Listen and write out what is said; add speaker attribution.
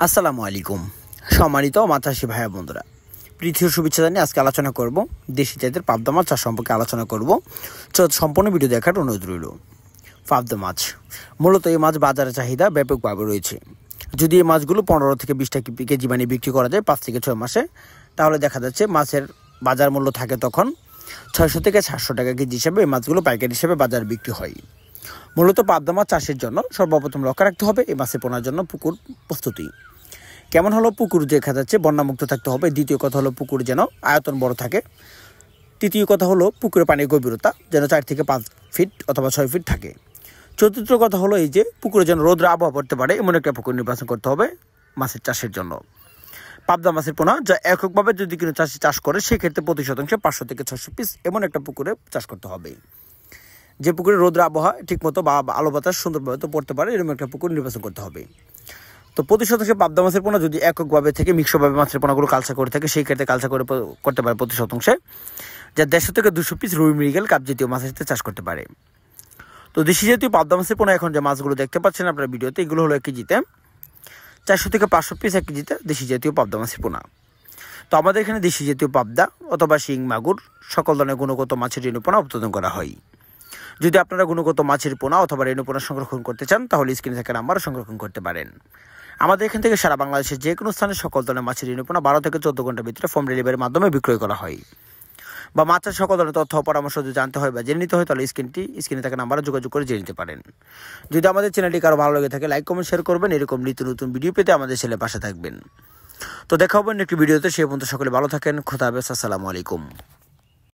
Speaker 1: আসসালামু আলাইকুম। সম্মানিত মাছ চাষি ভাইয়া বন্ধুরা, পৃথিবীর শুভেচ্ছা জানিয়ে আজকে আলোচনা করব দেশি জাতের পাবদা মাছ চাষ সম্পর্কে আলোচনা করব। সম্পূর্ণ ভিডিও দেখার অনুরোধ রইল। পাবদা মাছ মূলত এই মাছ বাজারে চাহিদা ব্যাপকভাবে রয়েছে। যদি এই মাছগুলো 15 থেকে 20 কেজি মানে বিক্রি করা যায় 5 থেকে 6 মাসে, তাহলে দেখা যাচ্ছে মাছের বাজার মূল্য থাকে তখন 600 থেকে 700 টাকা কেজি হিসেবে এই মাছগুলো পাইকারি হিসেবে বাজারে বিক্রি হয়। মূলত পাবদা মাছ চাষের জন্য সর্বপ্রথম লক্ষ্য রাখতে হবে এই মাছের পোনার জন্য পুকুর প্রস্তুতি কেমন হলো। পুকুর দেখা যাচ্ছে বন্যামুক্ত থাকতে হবে। দ্বিতীয় কথা হলো পুকুর যেন আয়তন বড় থাকে। তৃতীয় কথা হলো পুকুরের পানির গভীরতা যেন 4 থেকে 5 ফিট অথবা 6 ফিট থাকে। চতুর্থ কথা হলো এই যে পুকুরে যেন রোদ্র আবহাওয়া পড়তে পারে এমন একটা পুকুর নির্বাচন করতে হবে মাছের চাষের জন্য। পাবদা মাছের পোনা যা এককভাবে যদি কোনো চাষি চাষ করে সেক্ষেত্রে প্রতি শতাংশে 500 থেকে 600 পিস এমন একটা পুকুরে চাষ করতে হবে, যে পুকুরে রোদ্র আবহাওয়া ঠিকমতো বা আলো বাতাস সুন্দরভাবে তো পড়তে পারে এরকম একটা পুকুর নির্বাচন করতে হবে। তো প্রতি শতাংশে পাবদা মাছের পোনা যদি এককভাবে থেকে মিক্সভাবে মাছের পোনাগুলো কালচা করে থাকে সেই ক্ষেত্রে কালচা করে করতে পারে প্রতি শতাংশে, যা 150 থেকে 200 পিস রুই মৃগেল কাপ জাতীয় মাছের সাথে চাষ করতে পারে। তো দেশি জাতীয় পাবদা মাছের পোনা এখন যে মাছগুলো দেখতে পাচ্ছেন আপনার ভিডিওতে, এগুলো হলো 1 কেজিতে 400 থেকে 500 পিস 1 কেজিতে দেশি জাতীয় পাবদা মাছের পোনা। তো আমাদের এখানে দেশি জাতীয় পাবদা অথবা শিং মাগুর সকল ধরনের গুণগত মাছের রেণু পোনা উৎপাদন করা হয়। যদি আপনারা গুণগত মাছের পোনা অথবা রেণু পোনা সংরক্ষণ করতে চান তাহলে স্ক্রিনে থাকা নাম্বারে সংরক্ষণ করতে পারেন। আমাদের এখান থেকে সারা বাংলাদেশের যে কোনো স্থানে সকল ধরনের মাছের রেণু পোনা 12 থেকে 14 ঘন্টার ভিতরে হোম ডেলিভারির মাধ্যমে বিক্রয় করা হয়। বা মাছের সকল ধরনের তথ্য পরামর্শ যদি জানতে হয় বা জেনে নিতে হয় তাহলে স্ক্রিনে থাকা নাম্বারে যোগাযোগ করে জেনে নিতে পারেন। যদি আমাদের চ্যানেলটি কারো ভালো লাগে থাকে লাইক কমেন্ট শেয়ার করবেন। এরকম নিত্য নতুন ভিডিও পেতে আমাদের চ্যানেলের পাশে থাকবেন। তো দেখা হবে একটি ভিডিওতে। সে পর্যন্ত সকলে ভালো থাকেন। খোদা হাফেজ। আসসালামু আলাইকুম।